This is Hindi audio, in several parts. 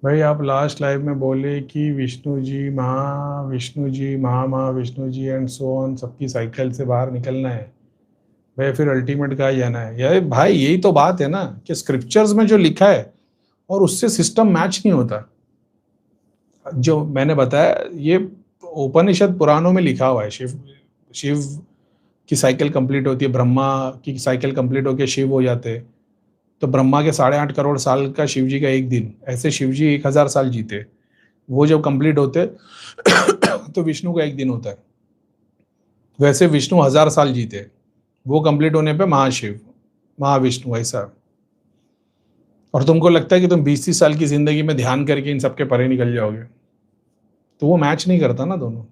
भाई आप लास्ट लाइव में बोले कि विष्णु जी महाविष्णु जी एंड सो ऑन सबकी साइकिल से बाहर निकलना है। भाई फिर अल्टीमेट का ही जाना है यार भाई, यही तो बात है ना कि स्क्रिप्चर्स में जो लिखा है और उससे सिस्टम मैच नहीं होता। जो मैंने बताया ये उपनिषद पुराणों में लिखा हुआ है। शिव शिव की साइकिल कंप्लीट होती है, ब्रह्मा की साइकिल कंप्लीट होकर शिव हो जाते हैं। तो ब्रह्मा के 8.5 करोड़ साल का शिव जी का एक दिन, ऐसे शिव जी 1000 साल जीते। वो जब कंप्लीट होते तो विष्णु का एक दिन होता है। वैसे विष्णु 1000 साल जीते, वो कंप्लीट होने पे महाशिव महाविष्णु ऐसा। और तुमको लगता है कि तुम 20-30 साल की जिंदगी में ध्यान करके इन सबके परे निकल जाओगे, तो वो मैच नहीं करता ना दोनों।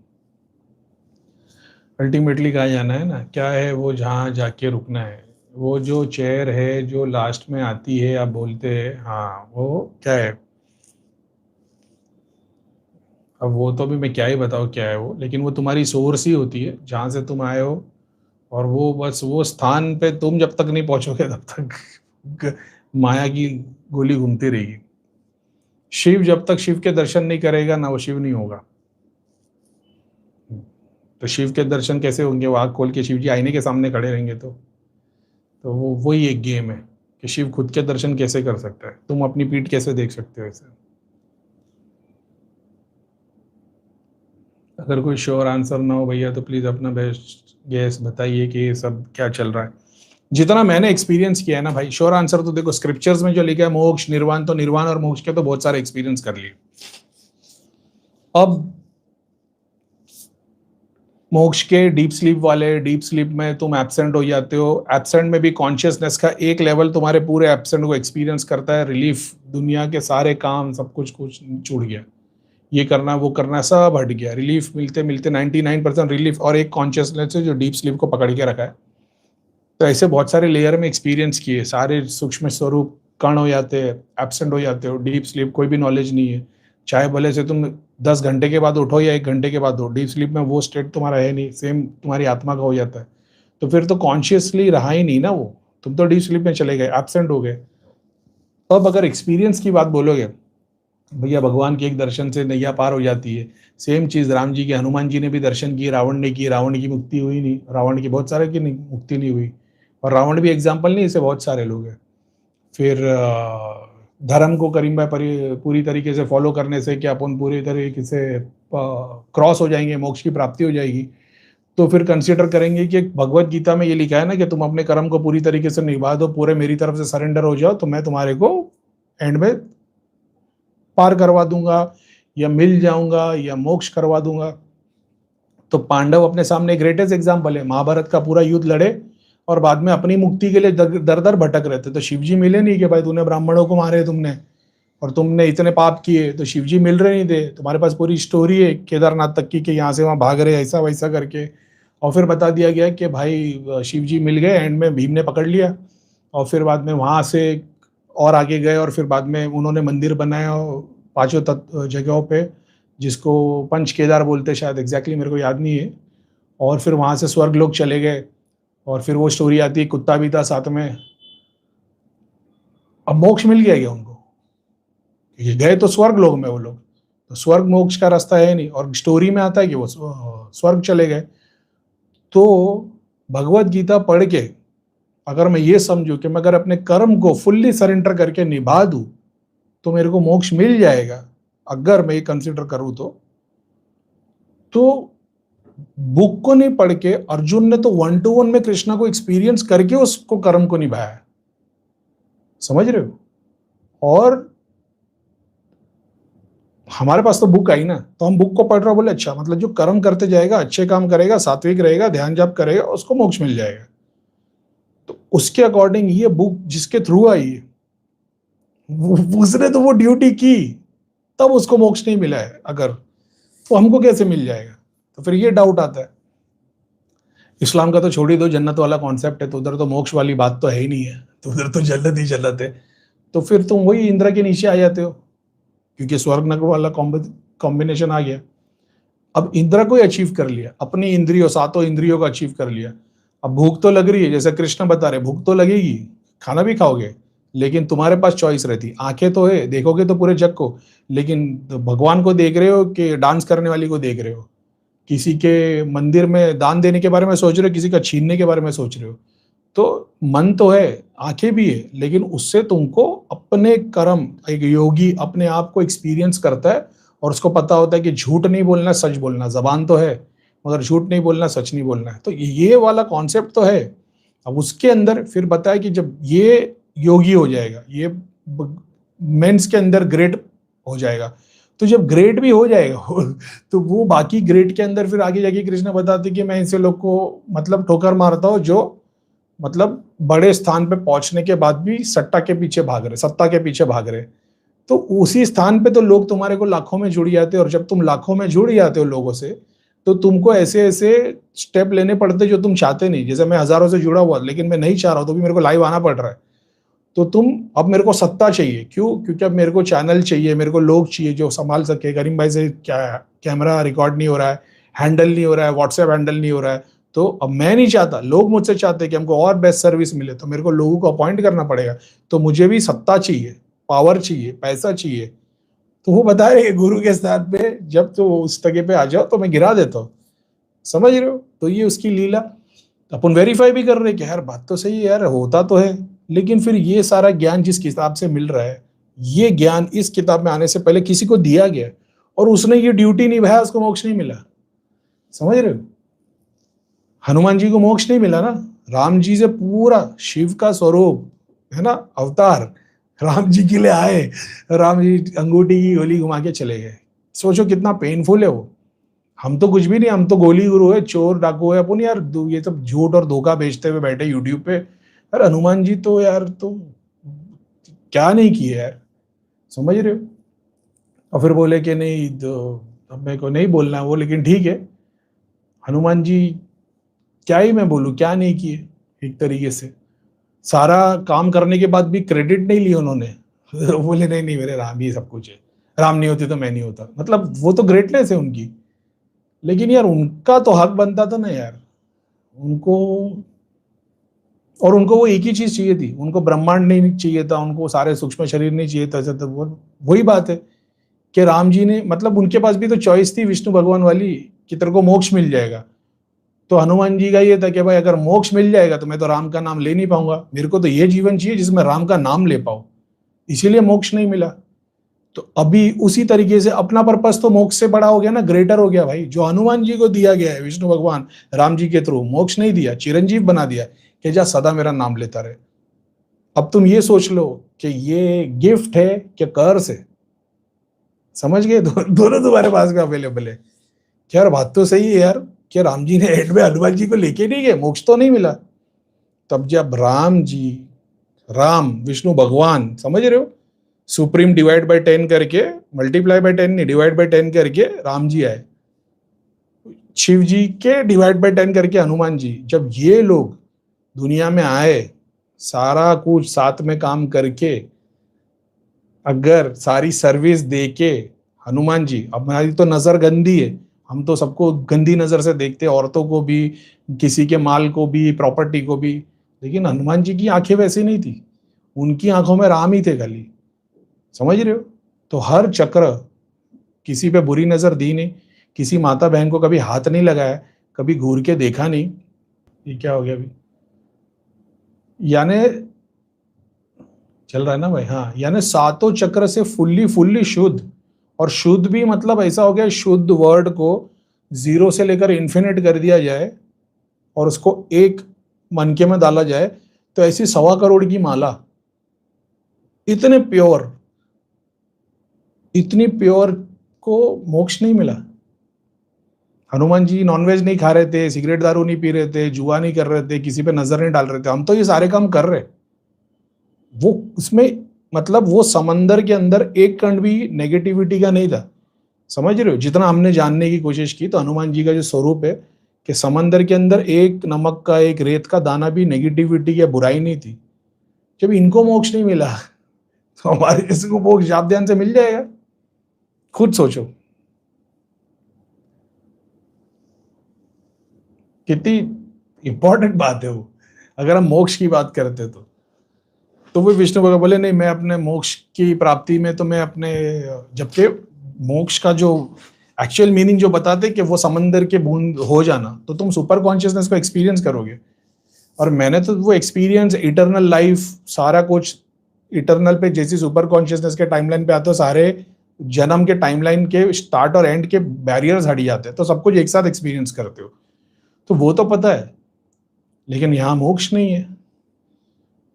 अल्टीमेटली कहाँ जाना है ना, क्या है वो जहाँ जाके रुकना है। वो जो चेयर है जो लास्ट में आती है, आप बोलते हैं हाँ वो क्या है। अब वो तो भी मैं क्या ही बताऊँ क्या है वो, लेकिन वो तुम्हारी सोर्स ही होती है जहाँ से तुम आए हो। और वो बस वो स्थान पे तुम जब तक नहीं पहुंचोगे तब तक माया की गोली घूमती रहेगी। शिव जब तक शिव के दर्शन नहीं करेगा ना, वो शिव नहीं होगा। तो शिव के दर्शन कैसे होंगे, वो आँख खोल के शिव जी आईने के सामने खड़े रहेंगे तो वो वही एक गेम है कि शिव खुद के दर्शन कैसे कर सकता है, तुम अपनी पीठ कैसे देख सकते हो ऐसे। अगर कोई श्योर आंसर ना हो भैया तो प्लीज अपना बेस्ट गेस बताइए कि ये सब क्या चल रहा है। जितना मैंने एक्सपीरियंस किया है ना भाई, श्योर आंसर तो देखो स्क्रिप्चर्स में जो लिखा है मोक्ष निर्वाण, तो निर्वाण और मोक्ष के तो बहुत सारे एक्सपीरियंस कर लिए। अब मोक्ष के डीप स्लीप वाले, डीप स्लीप में तुम एब्सेंट हो जाते हो। एब्सेंट में भी कॉन्शियसनेस का एक लेवल तुम्हारे पूरे एब्सेंट को एक्सपीरियंस करता है, रिलीफ, दुनिया के सारे काम सब कुछ कुछ छूट गया, ये करना वो करना सब हट गया, रिलीफ मिलते मिलते 99% रिलीफ और एक कॉन्शियसनेस है जो डीप स्लीप को पकड़ के रखा है। तो ऐसे बहुत सारे लेयर में एक्सपीरियंस किए, सारे सूक्ष्म स्वरूप कण हो जाते हैं, एब्सेंट हो जाते हो, डीप स्लीप कोई भी नॉलेज नहीं है। चाहे भले से तुम 10 घंटे के बाद उठो या 1 घंटे के बाद हो, डीप स्लीप में वो स्टेट तुम्हारा है नहीं, सेम तुम्हारी आत्मा का हो जाता है। तो फिर तो कॉन्शियसली रहा ही नहीं ना वो, तुम तो डीप स्लीप में चले गए, एब्सेंट हो गए। अब अगर एक्सपीरियंस की बात बोलोगे भैया, भगवान के एक दर्शन से नैया पार हो जाती है। सेम चीज राम जी के, हनुमान जी ने भी दर्शन किए, रावण ने की, रावण की मुक्ति हुई नहीं, रावण की बहुत सारे की मुक्ति नहीं हुई। और रावण भी एग्जाम्पल नहीं, ऐसे बहुत सारे लोग हैं। फिर धर्म को करीम भाई पूरी तरीके से फॉलो करने से क्या अपन पूरी तरीके से क्रॉस हो जाएंगे, मोक्ष की प्राप्ति हो जाएगी। तो फिर कंसिडर करेंगे कि भगवत गीता में ये लिखा है ना कि तुम अपने कर्म को पूरी तरीके से निभा दो, पूरे मेरी तरफ से सरेंडर हो जाओ, तो मैं तुम्हारे को एंड में पार करवा दूंगा या मिल जाऊंगा या मोक्ष करवा दूंगा। तो पांडव अपने सामने ग्रेटेस्ट एग्जाम्पल है, महाभारत का पूरा युद्ध लड़े और बाद में अपनी मुक्ति के लिए दर दर भटक रहे थे। तो शिव जी मिले नहीं कि भाई तूने ब्राह्मणों को मारे तुमने और तुमने इतने पाप किए, तो शिव जी मिल रहे नहीं थे। तुम्हारे पास पूरी स्टोरी है केदारनाथ तक की कि यहाँ से वहाँ भाग रहे ऐसा वैसा करके, और फिर बता दिया गया कि भाई शिव जी मिल गए, एंड में भीम ने पकड़ लिया। और फिर बाद में वहाँ से और आगे गए और फिर बाद में उन्होंने मंदिर बनाया 5 जगहों पे, जिसको पंच केदार बोलते शायद, एग्जैक्टली मेरे को याद नहीं है। और फिर वहाँ से स्वर्ग लोग चले गए। और फिर वो स्टोरी आती है, कुत्ता भी था साथ में। अब मोक्ष मिल गया क्या उनको? ये गए तो स्वर्ग लोग में वो लोग, तो स्वर्ग मोक्ष का रास्ता है नहीं, और स्टोरी में आता है कि वो स्वर्ग चले गए। तो भगवत गीता पढ़ के अगर मैं ये समझूं कि मैं अगर अपने कर्म को फुल्ली सरेंडर करके निभा दूं तो मेरे को मोक्ष मिल जाएगा, अगर मैं ये कंसिडर करूं तो बुक को नहीं पढ़ के अर्जुन ने तो 1-to-1 में कृष्णा को एक्सपीरियंस करके उसको कर्म को निभाया। समझ रहे हो? और हमारे पास तो बुक आई ना, तो हम बुक को पढ़ रहे हो, बोले अच्छा मतलब जो कर्म करते जाएगा, अच्छे काम करेगा, सात्विक रहेगा, ध्यान जाप करेगा, उसको मोक्ष मिल जाएगा। तो उसके अकॉर्डिंग ये बुक जिसके थ्रू आई उसने तो वो ड्यूटी की, तब उसको मोक्ष नहीं मिला है। अगर तो हमको कैसे मिल जाएगा? तो फिर ये डाउट आता है। इस्लाम का तो छोड़ ही दो, जन्नत वाला कॉन्सेप्ट है, तो उधर तो मोक्ष वाली बात तो है ही नहीं है, तो उधर तो जन्नत ही जन्नत है। तो फिर तुम वही इंद्र के नीचे आ जाते हो, क्योंकि स्वर्ग नरक वाला कॉम्बिनेशन आ गया। अब इंद्र को अचीव कर लिया, अपनी इंद्रियों, 7 इंद्रियों को अचीव कर लिया। अब भूख तो लग रही है, जैसे कृष्ण बता रहे भूख तो लगेगी, खाना भी खाओगे, लेकिन तुम्हारे पास चॉइस रहती, आंखें तो है, देखोगे तो पूरे जग को, लेकिन भगवान को देख रहे हो कि डांस करने वाली को देख रहे हो, किसी के मंदिर में दान देने के बारे में सोच रहे हो, किसी का छीनने के बारे में सोच रहे हो। तो मन तो है, आंखें भी है, लेकिन उससे तुमको अपने कर्म, एक योगी अपने आप को एक्सपीरियंस करता है और उसको पता होता है कि झूठ नहीं बोलना, सच बोलना। जबान तो है मगर झूठ नहीं बोलना, सच नहीं बोलना है। तो ये वाला कॉन्सेप्ट तो है। अब उसके अंदर फिर बताया कि जब ये योगी हो जाएगा, ये मेंस के अंदर ग्रेड हो जाएगा, तो जब ग्रेड भी हो जाएगा तो वो बाकी ग्रेड के अंदर फिर आगे जाके कृष्ण बताते कि मैं ऐसे लोग को मतलब ठोकर मारता हूँ जो मतलब बड़े स्थान पे पहुंचने के बाद भी सट्टा के पीछे भाग रहे, सत्ता के पीछे भाग रहे। तो उसी स्थान पे तो लोग तुम्हारे को लाखों में जुड़ जाते हैं, और जब तुम लाखों में जुड़ जाते हो लोगों से, तो तुमको ऐसे ऐसे स्टेप लेने पड़ते जो तुम चाहते नहीं। जैसे मैं हजारों से जुड़ा हुआ, लेकिन मैं नहीं चाह रहा हूं, तो भी मेरे को लाइव आना पड़ रहा है। तो तुम, अब मेरे को सत्ता चाहिए, क्यों? क्योंकि अब मेरे को चैनल चाहिए, मेरे को लोग चाहिए जो संभाल सके। करीम भाई से क्या कैमरा रिकॉर्ड नहीं हो रहा है, हैंडल नहीं हो रहा है, व्हाट्सएप हैंडल नहीं हो रहा है। तो अब मैं नहीं चाहता, लोग मुझसे चाहते हैं कि हमको और बेस्ट सर्विस मिले, तो मेरे को लोगों को अपॉइंट करना पड़ेगा। तो मुझे भी सत्ता चाहिए, पावर चाहिए, पैसा चाहिए। तो वो बता रहे गुरु के स्थान पे जब तो उस जगह पे आ जाओ तो मैं गिरा देता हूँ। समझ रहे हो? तो ये उसकी लीला। अपन वेरीफाई भी कर रहे हैं कि यार बात तो सही है, यार होता तो है। लेकिन फिर ये सारा ज्ञान जिस किताब से मिल रहा है, ये ज्ञान इस किताब में आने से पहले किसी को दिया गया और उसने ये ड्यूटी निभाया, उसको मोक्ष नहीं मिला। समझ रहे हो? हनुमान जी को मोक्ष नहीं मिला ना। राम जी से पूरा शिव का स्वरूप है ना, अवतार राम जी के लिए आए, राम जी अंगूठी की गोली घुमा के चले गए। सोचो कितना पेनफुल है वो। हम तो कुछ भी नहीं, हम तो गोली गुरु है, चोर डाकू है अपन यार, ये सब झूठ और धोखा बेचते हुए बैठे यूट्यूब पे। यार हनुमान जी तो यार, तो क्या नहीं किए यार। समझ रहे हो? और फिर बोले कि नहीं तो अब मेरे को नहीं बोलना है वो, लेकिन ठीक है। हनुमान जी क्या ही मैं बोलूं, क्या नहीं किए। एक तरीके से सारा काम करने के बाद भी क्रेडिट नहीं लिया उन्होंने। बोले नहीं नहीं, मेरे राम ही सब कुछ है, राम नहीं होते तो मैं नहीं होता। मतलब वो तो ग्रेटनेस है उनकी, लेकिन यार उनका तो हक बनता था ना यार उनको। और उनको वो एक ही चीज चाहिए थी, उनको ब्रह्मांड नहीं चाहिए था, उनको सारे सूक्ष्म शरीर नहीं चाहिए था। तो वही बात है कि राम जी ने, मतलब उनके पास भी तो चॉइस थी विष्णु भगवान वाली कि तेरे को मोक्ष मिल जाएगा। तो हनुमान जी का ये था कि भाई अगर मोक्ष मिल जाएगा तो मैं तो राम का नाम ले नहीं पाऊंगा, मेरे को तो ये जीवन चाहिए जिसमें राम का नाम ले पाऊं। इसीलिए मोक्ष नहीं मिला। तो अभी उसी तरीके से अपना पर्पस तो मोक्ष से बड़ा हो गया ना, ग्रेटर हो गया भाई। जो हनुमान जी को दिया गया है विष्णु भगवान राम जी के थ्रू, मोक्ष नहीं दिया, चिरंजीव बना दिया कि जा सदा मेरा नाम लेता रहे। अब तुम ये सोच लो कि ये गिफ्ट है कि कर्ज है। समझ गए? दोनों तुम्हारे पास में अवेलेबल है। क्या यार बात तो सही है यार, क्या राम जी ने एंड में हनुमान जी को लेके नहीं गए, मोक्ष तो नहीं मिला। तब जब राम जी, राम विष्णु भगवान, समझ रहे हो, सुप्रीम डिवाइड बाय 10 करके, मल्टीप्लाई बाय 10 नहीं, डिवाइड बाय 10 करके राम जी आए, शिव जी के डिवाइड बाय 10 करके हनुमान जी। जब ये लोग दुनिया में आए, सारा कुछ साथ में काम करके, अगर सारी सर्विस दे के, हनुमान जी, अब हमारी तो नजर गंदी है, हम तो सबको गंदी नजर से देखते हैं, औरतों को भी, किसी के माल को भी, प्रॉपर्टी को भी। लेकिन हनुमान जी की आंखें वैसी नहीं थी, उनकी आंखों में राम ही थे खाली। समझ रहे हो? तो हर चक्र, किसी पे बुरी नजर दी नहीं, किसी माता बहन को कभी हाथ नहीं लगाया, कभी घूर के देखा नहीं। ये क्या हो गया अभी? यानी चल रहा है ना भाई? हाँ, यानी सातों चक्र से फुल्ली फुल्ली शुद्ध। और शुद्ध भी मतलब ऐसा हो गया, शुद्ध वर्ड को जीरो से लेकर इन्फिनिट कर दिया जाए और उसको एक मनके में डाला जाए, तो ऐसी 1.25 करोड़ की माला, इतने प्योर, इतनी प्योर को मोक्ष नहीं मिला। हनुमान जी नॉनवेज नहीं खा रहे थे, सिगरेट दारू नहीं पी रहे थे, जुआ नहीं कर रहे थे, किसी पे नजर नहीं डाल रहे थे। हम तो ये सारे काम कर रहे। वो उसमें मतलब वो समंदर के अंदर एक कण भी नेगेटिविटी का नहीं था। समझ रहे हो? जितना हमने जानने की कोशिश की, तो हनुमान जी का जो स्वरूप है कि समंदर के अंदर एक नमक का, एक रेत का दाना भी नेगेटिविटी या बुराई नहीं थी। जब इनको मोक्ष नहीं मिला, तो हमारे जैसे को मोक्ष आप ध्यान से मिल जाएगा? खुद सोचो कितनी इंपॉर्टेंट बात है वो, अगर हम मोक्ष की बात करते तो। तो वो विष्णु भगवान बोले नहीं, मैं अपने मोक्ष की प्राप्ति में तो मैं अपने, जबकि मोक्ष का जो एक्चुअल मीनिंग जो बताते कि वो समंदर के बूंद हो जाना, तो तुम सुपर कॉन्शियसनेस को एक्सपीरियंस करोगे। और मैंने तो वो एक्सपीरियंस, इटर्नल लाइफ, सारा कुछ इटर्नल पे जैसी सुपर कॉन्शियसनेस के टाइमलाइन पे आते हो, सारे जन्म के टाइमलाइन के स्टार्ट और एंड के बैरियर्स हट जाते हैं, तो सब कुछ एक साथ एक्सपीरियंस करते हो। तो वो तो पता है, लेकिन यहाँ मोक्ष नहीं है।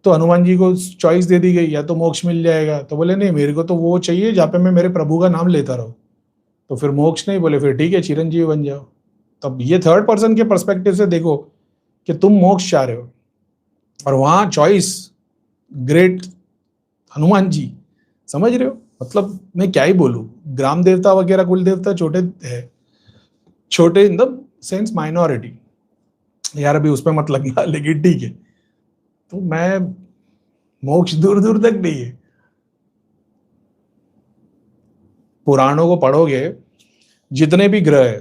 तो हनुमान जी को चॉइस दे दी गई, या तो मोक्ष मिल जाएगा, तो बोले नहीं, मेरे को तो वो चाहिए जहाँ पे मैं मेरे प्रभु का नाम लेता रहूं। तो फिर मोक्ष नहीं, बोले फिर ठीक है, चिरंजीवी बन जाओ। तब ये थर्ड पर्सन के पर्सपेक्टिव से देखो कि तुम मोक्ष चाह रहे हो, और वहां चॉइस ग्रेट हनुमान जी, समझ रहे हो? मतलब मैं क्या ही बोलूं, ग्राम देवता वगैरह कुल देवता छोटे है, छोटे इन द सेंस माइनॉरिटी, यार अभी उसमें मत लगना, लेकिन ठीक है। तो मैं, मोक्ष दूर दूर तक नहीं है। पुराणों को पढ़ोगे, जितने भी ग्रह है,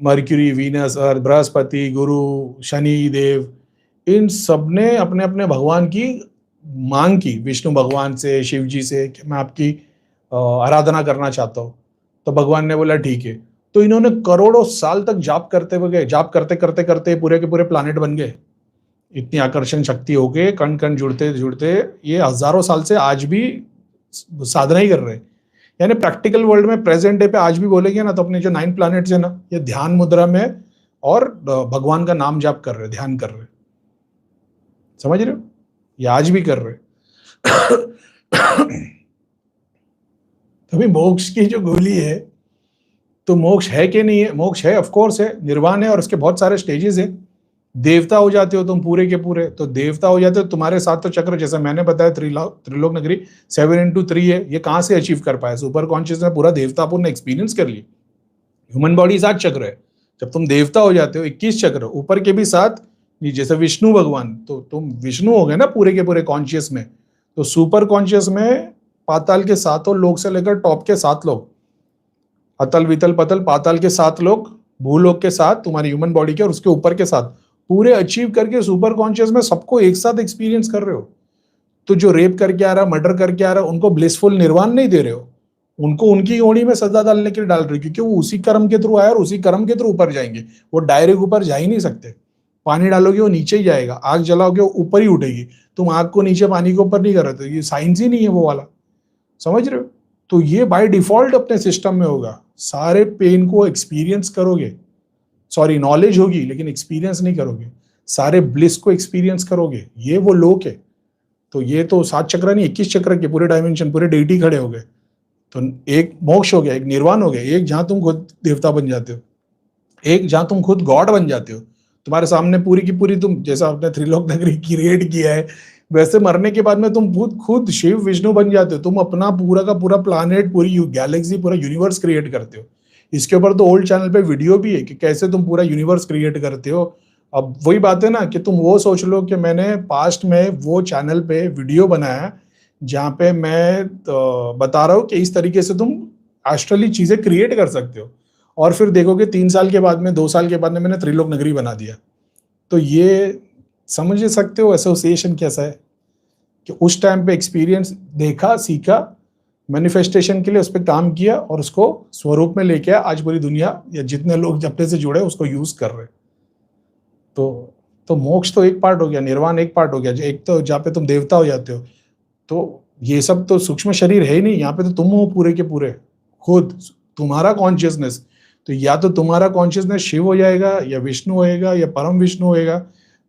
मर्क्यूरी, वीनस, अर्थ, बृहस्पति, गुरु, शनि देव, इन सब ने अपने अपने भगवान की मांग की, विष्णु भगवान से, शिव जी से, कि मैं आपकी आराधना करना चाहता हूँ। तो भगवान ने बोला ठीक है। तो इन्होंने करोड़ों साल तक जाप करते हुए गए, जाप करते करते करते पूरे के पूरे प्लानेट बन गए। इतनी आकर्षण शक्ति हो गई, कण कण जुड़ते जुड़ते ये हजारों साल से आज भी साधना ही कर रहे हैं। यानी प्रैक्टिकल वर्ल्ड में प्रेजेंट डे पे आज भी बोलेंगे ना, तो अपने जो 9 प्लैनेट्स है ना, ये ध्यान मुद्रा में और भगवान का नाम जाप कर रहे, ध्यान कर रहे, समझ रहे हो? ये आज भी कर रहे। अभी मोक्ष की जो गोली है, तो मोक्ष है कि नहीं है? मोक्ष है, ऑफ कोर्स है, निर्वाण है, और उसके बहुत सारे स्टेजेस है। देवता हो जाते हो तुम पूरे के पूरे, तो देवता हो जाते हो, तुम्हारे साथ तो चक्र, जैसा मैंने बताया, त्रिलोक नगरी 7x3 है। ये कहां से अचीव कर पाया? सुपर कॉन्शियस में पूरा देवतापूर्ण एक्सपीरियंस कर लिया। ह्यूमन बॉडी 7 चक्र है, जब तुम देवता हो जाते हो 21 चक्र, ऊपर के भी 7, जैसे विष्णु भगवान, तो तुम विष्णु हो गए ना पूरे के पूरे कॉन्शियस में। तो सुपर कॉन्शियस में पाताल के 7 लोग से लेकर टॉप के 7 लोग, अतल वितल पतल पाताल के 7 लोग, भूलोक के 7, तुम्हारी ह्यूमन बॉडी के, और उसके ऊपर के 7 पूरे अचीव करके सुपर कॉन्शियस में सबको एक साथ एक्सपीरियंस कर रहे हो। तो जो रेप करके आ रहा, मर्डर करके आ रहा, उनको ब्लिसफुल निर्वाण नहीं दे रहे हो, उनको उनकी ओड़ी में सजा डालने के लिए डाल रहे हो, क्योंकि वो उसी कर्म के थ्रू आया और उसी कर्म के थ्रू ऊपर जाएंगे। वो डायरेक्ट ऊपर जा ही नहीं सकते। पानी डालोगे वो नीचे ही जाएगा, आग जलाओगे वो ऊपर ही उठेगी। तुम आग को नीचे, पानी को ऊपर नहीं कर रहे, तो ये साइंस ही नहीं है वो वाला, समझ रहे हो? तो ये बाय डिफॉल्ट अपने सिस्टम में होगा। सारे पेन को एक्सपीरियंस करोगे, सॉरी नॉलेज होगी लेकिन एक्सपीरियंस नहीं करोगे। सारे ब्लिस को एक्सपीरियंस करोगे, ये वो लोक है। तो ये तो 7 चक्र नहीं, 21 चक्र के पूरे डायमेंशन, पूरे डेटी खड़े हो गए। तो एक मोक्ष हो गया, एक निर्वाण हो गया, एक जहां तुम खुद देवता बन जाते हो, एक जहां तुम खुद गॉड बन जाते हो। तुम्हारे सामने पूरी की पूरी, तुम जैसा आपने त्रिलोक नगरी क्रिएट किया है, वैसे मरने के बाद में तुम खुद शिव विष्णु बन जाते हो। तुम अपना पूरा का पूरा प्लानेट, पूरी गैलेक्सी, पूरा यूनिवर्स क्रिएट करते हो। इसके ऊपर तो ओल्ड चैनल पे वीडियो भी है कि कैसे तुम पूरा यूनिवर्स क्रिएट करते हो। अब वही बात है ना कि तुम वो सोच लो कि मैंने पास्ट में वो चैनल पे वीडियो बनाया जहाँ पे मैं बता रहा हूँ कि इस तरीके से तुम एस्ट्रली चीजें क्रिएट कर सकते हो, और फिर देखोगे 3 साल के बाद में, 2 साल के बाद में मैंने त्रिलोक नगरी बना दिया। तो ये समझ सकते हो एसोसिएशन कैसा है, कि उस टाइम पे एक्सपीरियंस देखा, सीखा, मैनिफेस्टेशन के लिए उस पर काम किया, और उसको स्वरूप में लेके आया। आज पूरी दुनिया या जितने लोग अपने से जुड़े उसको यूज कर रहे। तो मोक्ष तो एक पार्ट हो गया, निर्वाण एक पार्ट हो गया, एक तो जहाँ पे तुम देवता हो जाते हो। तो ये सब तो सूक्ष्म शरीर है ही नहीं, यहाँ पे तो तुम हो पूरे के पूरे, खुद तुम्हारा कॉन्शियसनेस। तो या तो तुम्हारा कॉन्शियसनेस शिव हो जाएगा, या विष्णु होएगा, या परम विष्णु होएगा।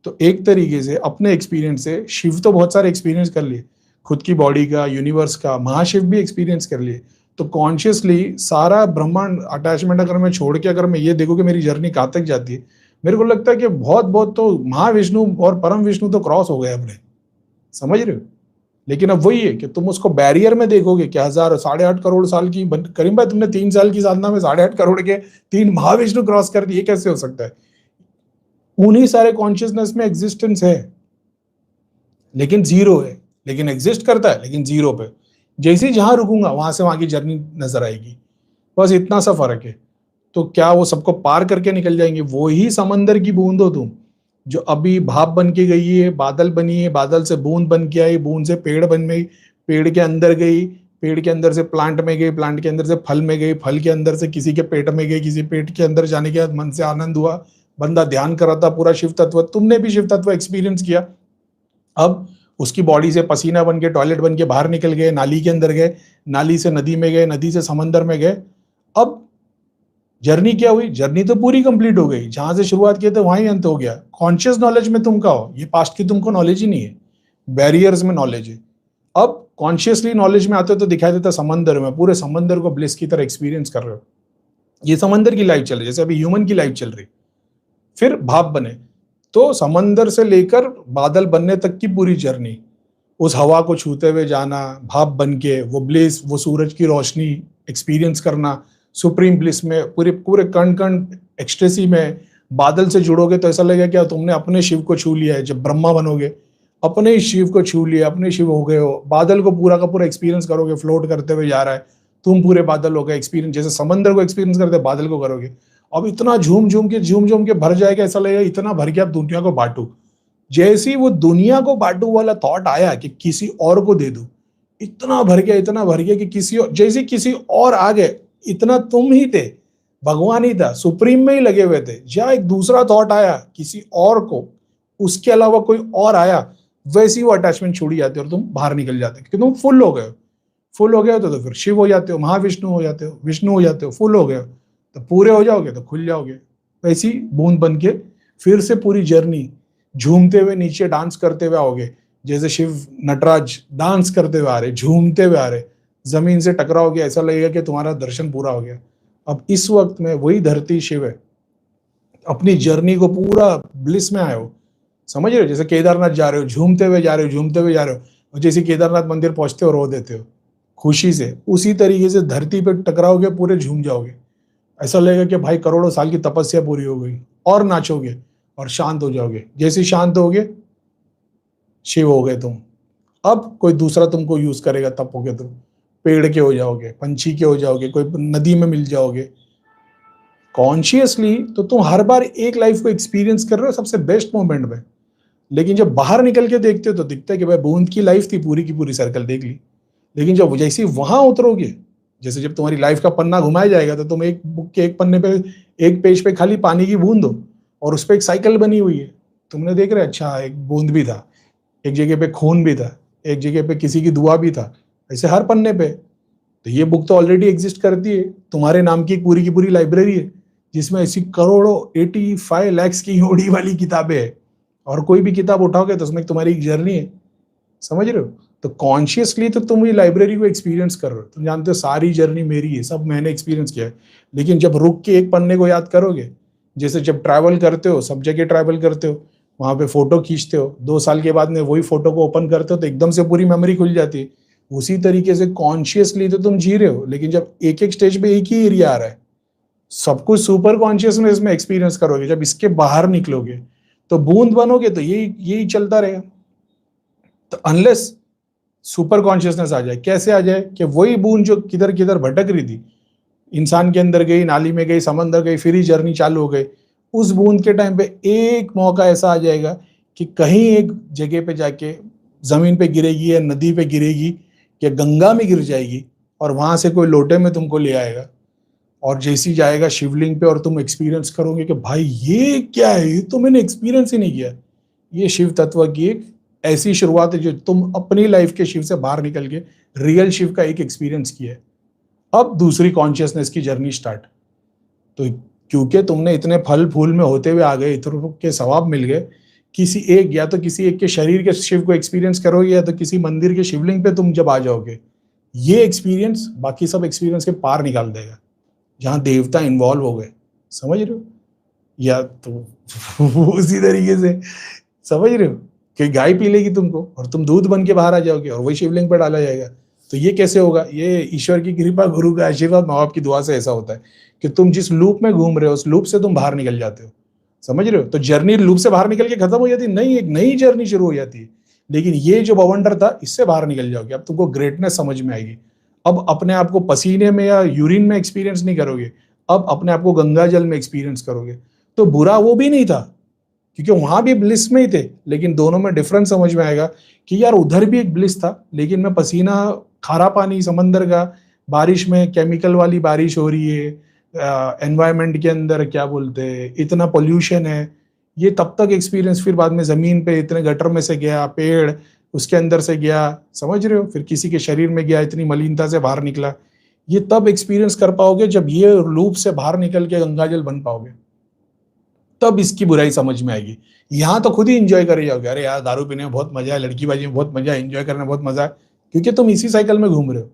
तो एक तरीके से अपने एक्सपीरियंस से, शिव तो बहुत सारे एक्सपीरियंस कर लिए, खुद की बॉडी का, यूनिवर्स का, महाशिव भी एक्सपीरियंस कर लिए। तो कॉन्शियसली सारा ब्रह्मांड अटैचमेंट अगर मैं छोड़ के, अगर मैं ये देखूं कि मेरी जर्नी कहाँ तक जाती है, मेरे को लगता है कि बहुत बहुत तो महाविष्णु और परम विष्णु तो क्रॉस हो गए अपने, समझ रहे हो? लेकिन अब वही है कि तुम उसको बैरियर में देखोगे कि 8.5 करोड़ साल की, करीम भाई तुमने 3 साल की साधना में 8.5 करोड़ के 3 महाविष्णु क्रॉस कर दिए, कैसे हो सकता है? उन्हीं सारे कॉन्शियसनेस में एग्जिस्टेंस है, लेकिन जीरो है, लेकिन एग्जिस्ट करता है, लेकिन जीरो पे। जैसे ही जहां रुकूंगा वहां से वहां की जर्नी नजर आएगी, बस इतना सा फर्क है। तो क्या वो सबको पार करके निकल जाएंगे? वो ही समंदर की बूंद हो तुम, जो अभी भाप बन के गई है, बादल बनी है, बादल से बूंद बन के आई, बूंद से पेड़ बन गई, पेड़ के अंदर गई, पेड़ के अंदर से प्लांट में गई, प्लांट के अंदर से फल में गई, फल के अंदर से किसी के पेट में गई, किसी पेट के अंदर जाने के बाद मन से आनंद हुआ, बंदा ध्यान कर रहा था, पूरा शिव तत्व, तुमने भी शिव तत्व एक्सपीरियंस किया। अब उसकी बॉडी से पसीना बन के, टॉयलेट बन के बाहर निकल गए, नाली के अंदर गए, नाली से नदी में गए, नदी से समंदर में गए। अब जर्नी क्या हुई? जर्नी तो पूरी कंप्लीट हो गई, जहां से शुरुआत किए थे वहां ही अंत हो गया। कॉन्शियस नॉलेज में तुम का हो, ये पास्ट की तुमको नॉलेज ही नहीं है, बैरियर्स में नॉलेज है। अब कॉन्शियसली नॉलेज में आते हो तो दिखाई देता समंदर में, पूरे समंदर को ब्लिस की तरह एक्सपीरियंस कर रहे हो। ये समंदर की लाइफ चल रही है, जैसे अभी ह्यूमन की लाइफ चल रही। फिर भाप बने, तो समंदर से लेकर बादल बनने तक की पूरी जर्नी, उस हवा को छूते हुए जाना, भाप बन के वो ब्लिस, वो सूरज की रोशनी एक्सपीरियंस करना, सुप्रीम ब्लिस में, पूरे पूरे कण कण एक्सटेसी में। बादल से जुड़ोगे तो ऐसा लगेगा क्या तुमने अपने शिव को छू लिया है। जब ब्रह्मा बनोगे अपने ही शिव को छू लिया, अपने शिव हो गए हो। बादल को पूरा का पूरा एक्सपीरियंस करोगे, फ्लोट करते हुए जा रहा है, तुम पूरे बादल हो गए। एक्सपीरियंस जैसे समंदर को एक्सपीरियंस करते बादल को करोगे। अब इतना झूम झूम के भर जाएगा, ऐसा लगेगा इतना भर के आप दुनिया को बांटू। जैसे ही वो दुनिया को बांटू वाला थॉट आया कि किसी और को दे दू, इतना भर गया कि किसी और, जैसे किसी और आ गए, इतना तुम ही थे, भगवान ही था, सुप्रीम में ही लगे हुए थे। या एक दूसरा थॉट आया किसी और को, उसके अलावा कोई और आया, वैसी वो अटैचमेंट छूटी जाती है और तुम बाहर निकल जाते हो, क्योंकि तुम फुल हो गए हो। फुल हो गए हो तो फिर शिव हो जाते हो, महाविष्णु हो जाते हो, विष्णु हो जाते हो। फुल हो गए हो तो पूरे हो जाओगे तो खुल जाओगे। वैसी बूंद बन के फिर से पूरी जर्नी झूमते हुए नीचे डांस करते हुए आओगे, जैसे शिव नटराज डांस करते हुए आ रहे, झूमते हुए आ रहे, जमीन से टकराओगे, ऐसा लगेगा कि तुम्हारा दर्शन पूरा हो गया। अब इस वक्त में वही धरती शिव है, अपनी जर्नी को पूरा ब्लिस में आए हो, समझ रहे हो? जैसे केदारनाथ जा रहे हो, झूमते हुए जा रहे हो, झूमते हुए जा रहे हो, और जैसे केदारनाथ मंदिर पहुंचते हो रो देते हो खुशी से, उसी तरीके से धरती पे टकराओगे, पूरे झूम जाओगे। ऐसा लगेगा कि भाई करोड़ों साल की तपस्या पूरी हो गई, और नाचोगे और शांत हो जाओगे। जैसे शांत होगे, शिव हो गए तुम। अब कोई दूसरा तुमको यूज करेगा, तब हो गए तुम, पेड़ के हो जाओगे, पंछी के हो जाओगे, कोई नदी में मिल जाओगे। कॉन्शियसली तो तुम हर बार एक लाइफ को एक्सपीरियंस कर रहे हो सबसे बेस्ट मोमेंट में, लेकिन जब बाहर निकल के देखते हो तो दिखता है कि भाई बूंद की लाइफ थी, पूरी की पूरी सर्कल देख ली। लेकिन जब जैसे ही वहां उतरोगे, जैसे जब तुम्हारी लाइफ का पन्ना घुमाया जाएगा, तो तुम एक बुक के एक पन्ने पे, एक पेज पे खाली पानी की बूंद हो, और उस पर एक साइकिल बनी हुई है, तुमने देख रहे अच्छा एक बूंद भी था, एक जगह पे खून भी था, एक जगह पे किसी की दुआ भी था, ऐसे हर पन्ने पे। तो ये बुक तो ऑलरेडी एग्जिस्ट करती है, तुम्हारे नाम की पूरी लाइब्रेरी है, जिसमें ऐसी करोड़ों 85 lakhs की ओडी वाली किताबें है, और कोई भी किताब उठाओगे तो उसमें तुम्हारी एक जर्नी है, समझ रहे हो? तो कॉन्शियसली तो तुम ये लाइब्रेरी को एक्सपीरियंस कर रहे हो, तुम जानते हो सारी जर्नी मेरी है, सब मैंने एक्सपीरियंस किया है। लेकिन जब रुक के एक पन्ने को याद करोगे, जैसे जब ट्रैवल करते हो, सब जगह ट्रैवल करते हो, वहां पे फोटो खींचते हो, 2 साल के बाद में वही फोटो को ओपन करते हो तो एकदम से पूरी मेमोरी खुल जाती है। उसी तरीके से कॉन्शियसली तो तुम जी रहे हो, लेकिन जब एक एक स्टेज पे एक ही एरिया आ रहा है, सब कुछ सुपर कॉन्शियसनेस में एक्सपीरियंस करोगे। जब इसके बाहर निकलोगे तो बूंद बनोगे, तो यही चलता रहेगा। तो अनलेस सुपर कॉन्शियसनेस आ जाए, कैसे आ जाए कि वही बूंद जो किधर किधर भटक रही थी, इंसान के अंदर गई, नाली में गई, समंदर गई, फिर ही जर्नी चालू हो गई, उस बूंद के टाइम पे एक मौका ऐसा आ जाएगा कि कहीं एक जगह पे जाके जमीन पे गिरेगी, या नदी पे गिरेगी, या गंगा में गिर जाएगी, और वहां से कोई लोटे में तुमको ले आएगा, और जैसी जाएगा शिवलिंग पे, और तुम एक्सपीरियंस करोगे कि भाई ये क्या है, ये तो मैंने एक्सपीरियंस ही नहीं किया। ये शिव तत्व की एक ऐसी शुरुआत है जो तुम अपनी लाइफ के शिव से बाहर निकल के रियल शिव का एक एक्सपीरियंस किया है। अब दूसरी कॉन्शियसनेस की जर्नी स्टार्ट। तो क्योंकि तुमने इतने फल फूल में होते हुए आ गए, इतने के सवाब मिल गए, किसी एक, या तो किसी एक के शरीर के शिव को एक्सपीरियंस करोगे, या तो किसी मंदिर के शिवलिंग पे तुम जब आ जाओगे, ये एक्सपीरियंस बाकी सब एक्सपीरियंस के पार निकाल देगा, जहां देवता इन्वॉल्व हो गए, समझ रहे हो? या तो उसी तरीके से समझ रहे हो कि गाय पी लेगी तुमको, और तुम दूध बन के बाहर आ जाओगे, और वही शिवलिंग पर डाला जाएगा। तो ये कैसे होगा? ये ईश्वर की कृपा, गुरु का आशीर्वाद, माँ बाप की दुआ से ऐसा होता है कि तुम जिस लूप में घूम रहे हो, उस लूप से तुम बाहर निकल जाते हो, समझ रहे हो? तो जर्नी लूप से बाहर निकल के खत्म हो जाती है, नहीं, एक नई जर्नी शुरू हो जाती है। लेकिन ये जो बवंडर था, इससे बाहर निकल जाओगे, अब तुमको ग्रेटनेस समझ में आएगी। अब अपने आप को पसीने में या यूरिन में एक्सपीरियंस नहीं करोगे, अब अपने आप को गंगा जल में एक्सपीरियंस करोगे। तो बुरा वो भी नहीं था, क्योंकि वहां भी ब्लिस में ही थे, लेकिन दोनों में डिफरेंस समझ में आएगा कि यार उधर भी एक ब्लिस था, लेकिन मैं पसीना, खारा पानी समंदर का, बारिश में केमिकल वाली बारिश हो रही है, एनवायरनमेंट के अंदर क्या बोलते हैं, इतना पोल्यूशन है, ये तब तक एक्सपीरियंस, फिर बाद में जमीन पे इतने गटर में से गया, पेड़ उसके अंदर से गया, समझ रहे हो, फिर किसी के शरीर में गया, इतनी मलिनता से बाहर निकला, ये तब एक्सपीरियंस कर पाओगे जब ये लूप से बाहर निकल के गंगाजल बन पाओगे, तब इसकी बुराई समझ में आएगी। यहाँ तो खुद ही इंजॉय कर जाओगे, अरे यार दारू पीने में बहुत मजा है, लड़कीबाजी में बहुत मजा है, एंजॉय करने में बहुत मजा है, क्योंकि तुम इसी साइकिल में घूम रहे हो।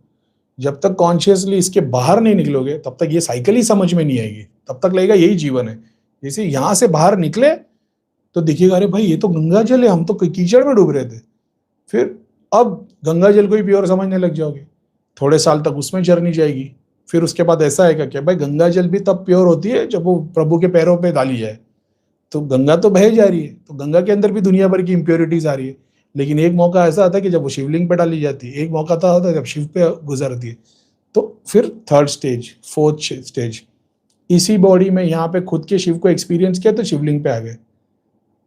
जब तक कॉन्शियसली इसके बाहर नहीं निकलोगे तब तक ये साइकिल ही समझ में नहीं आएगी, तब तक लगेगा यही जीवन है। जैसे यहाँ से बाहर निकले तो दिखेगा अरे भाई ये तो गंगा जल है, हम तो कीचड़ में डूब रहे थे। फिर अब गंगा जल को ही प्योर समझने लग जाओगे, थोड़े साल तक उसमें जर्नी जाएगी। फिर उसके बाद ऐसा आएगा कि भाई गंगा जल भी तब प्योर होती है जब वो प्रभु के पैरों पे डाली जाए। तो गंगा तो बह जा रही है, तो गंगा के अंदर भी दुनिया भर की इम्प्योरिटीज आ रही है, लेकिन एक मौका ऐसा आता है कि जब वो शिवलिंग पे डाली जाती है, एक मौका तो आता है जब शिव पे गुजरती है। तो फिर थर्ड स्टेज, फोर्थ स्टेज, इसी बॉडी में यहाँ पे खुद के शिव को एक्सपीरियंस किया तो शिवलिंग पे आ गए।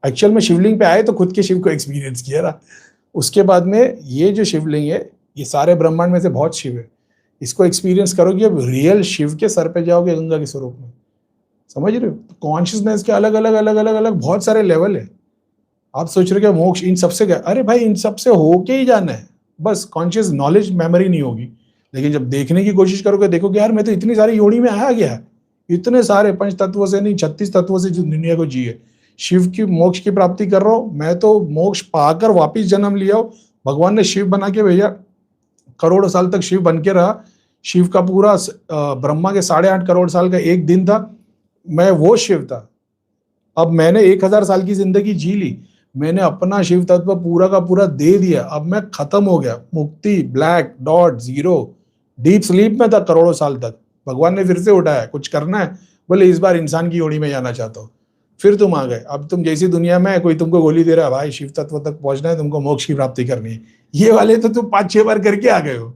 एक्चुअल में शिवलिंग पे आए तो खुद के शिव को एक्सपीरियंस किया ना। उसके बाद में ये जो शिवलिंग है, ये सारे ब्रह्मांड में से बहुत शिव है, इसको एक्सपीरियंस करोगे, अब रियल शिव के सर पे जाओगे गंगा के स्वरूप में, समझ रहे हो। तो कॉन्शियसनेस के अलग अलग अलग अलग अलग बहुत सारे लेवल है। आप सोच रहे हो कि मोक्ष इन सबसे क्या, अरे भाई इन सबसे होके ही जाना है, बस कॉन्शियस नॉलेज मेमोरी नहीं होगी। लेकिन जब देखने की कोशिश करोगे, देखोगे यार मैं तो इतनी सारी योनि में आया गया, इतने सारे 5 तत्वों से नहीं 36 तत्वों से जो दुनिया को जिए, शिव की मोक्ष की प्राप्ति कर रहा हूं मैं, तो मोक्ष पाकर वापिस जन्म लिया हूं, भगवान ने शिव बना के भेजा, करोड़ों साल तक शिव बन के रहा। शिव का पूरा ब्रह्मा के 8.5 करोड़ साल का एक दिन था, मैं वो शिव था। अब मैंने 1000 साल की जिंदगी जी ली, मैंने अपना शिव तत्व पूरा का पूरा दे दिया, अब मैं खत्म हो गया, मुक्ति, black dot, zero, deep sleep में था करोड़ों साल तक। भगवान ने फिर से उठाया, कुछ करना है, बोले इस बार इंसान की योनि में जाना चाहता हूँ। फिर तुम आ गए, अब तुम जैसी दुनिया में कोई तुमको गोली दे रहा है, भाई शिव तत्व तक पहुंचना है, तुमको मोक्ष की प्राप्ति करनी है, ये वाले तो तुम 5-6 बार करके आ गए हो।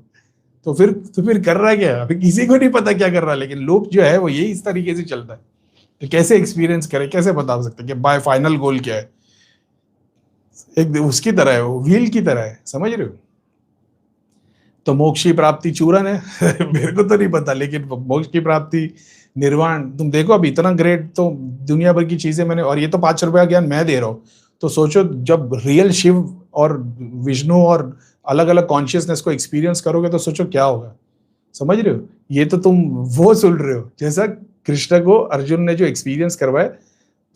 तो फिर कर रहा है क्या, अभी किसी को नहीं पता क्या कर रहा है, लेकिन लूप जो है वो यही इस तरीके से चलता है। तो कैसे एक्सपीरियंस करें, कैसे बता सकते कि बाय फाइनल गोल क्या है। एक उसकी तरह है, वो व्हील की तरह है, समझ रहे हो। तो मोक्ष की प्राप्ति चूरन है मेरे को तो नहीं पता, लेकिन मोक्ष की प्राप्ति, निर्वाण, तुम देखो अब इतना ग्रेट तो दुनिया भर की चीजें मैंने, और ये तो 5 रुपया ज्ञान मैं दे रहा हूँ। तो सोचो जब रियल शिव और विष्णु और अलग अलग कॉन्शियसनेस को एक्सपीरियंस करोगे तो सोचो क्या होगा, समझ रहे हो। ये तो तुम वो सुन रहे हो, जैसा कृष्ण को अर्जुन ने जो एक्सपीरियंस करवाया,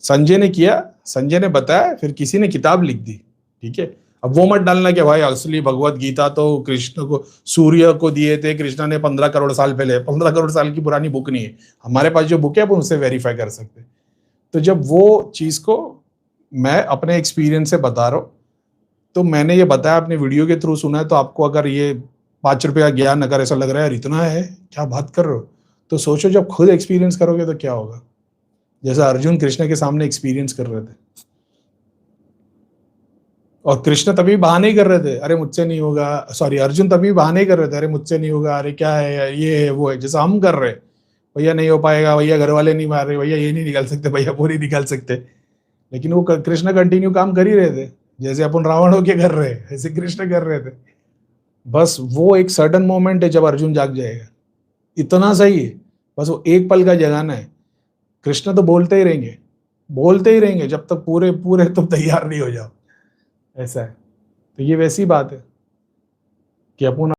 संजय ने किया, संजय ने बताया, फिर किसी ने किताब लिख दी, ठीक है। अब वो मत डालना कि भाई असली भगवत गीता तो कृष्ण को, सूर्य को दिए थे कृष्ण ने 15 करोड़ साल पहले, 15 करोड़ साल की पुरानी बुक नहीं है हमारे पास, जो बुक है अपन उससे वेरीफाई कर सकते। तो जब वो चीज को मैं अपने एक्सपीरियंस से बता रहा हूँ, तो मैंने ये बताया अपने वीडियो के थ्रू सुना है, तो आपको अगर ये 5 रुपया ज्ञान अगर ऐसा लग रहा है इतना है क्या बात कर रहे हो, तो सोचो जब खुद एक्सपीरियंस करोगे तो क्या होगा। जैसा अर्जुन कृष्ण के सामने एक्सपीरियंस कर रहे थे, और कृष्ण तभी बहाने ही कर रहे थे, अरे मुझसे नहीं होगा, सॉरी अर्जुन तभी बहाने ही कर रहे थे, अरे मुझसे नहीं होगा, अरे क्या है, ये है वो है, जैसा हम कर रहे, भैया नहीं हो पाएगा, भैया घर वाले नहीं मार रहे, भैया ये नहीं निकाल सकते, भैया वो नहीं निकाल सकते। लेकिन वो कृष्ण कंटिन्यू काम कर ही रहे थे, जैसे अपन रावण होके कर रहे ऐसे कृष्ण कर रहे थे। बस वो एक सडन मोमेंट है जब अर्जुन जाग जाएगा, इतना सही है, बस वो एक पल का जगाना है। कृष्ण तो बोलते ही रहेंगे, बोलते ही रहेंगे जब तक पूरे पूरे तुम तैयार नहीं हो जाओ, ऐसा है। तो ये वैसी बात है कि अपन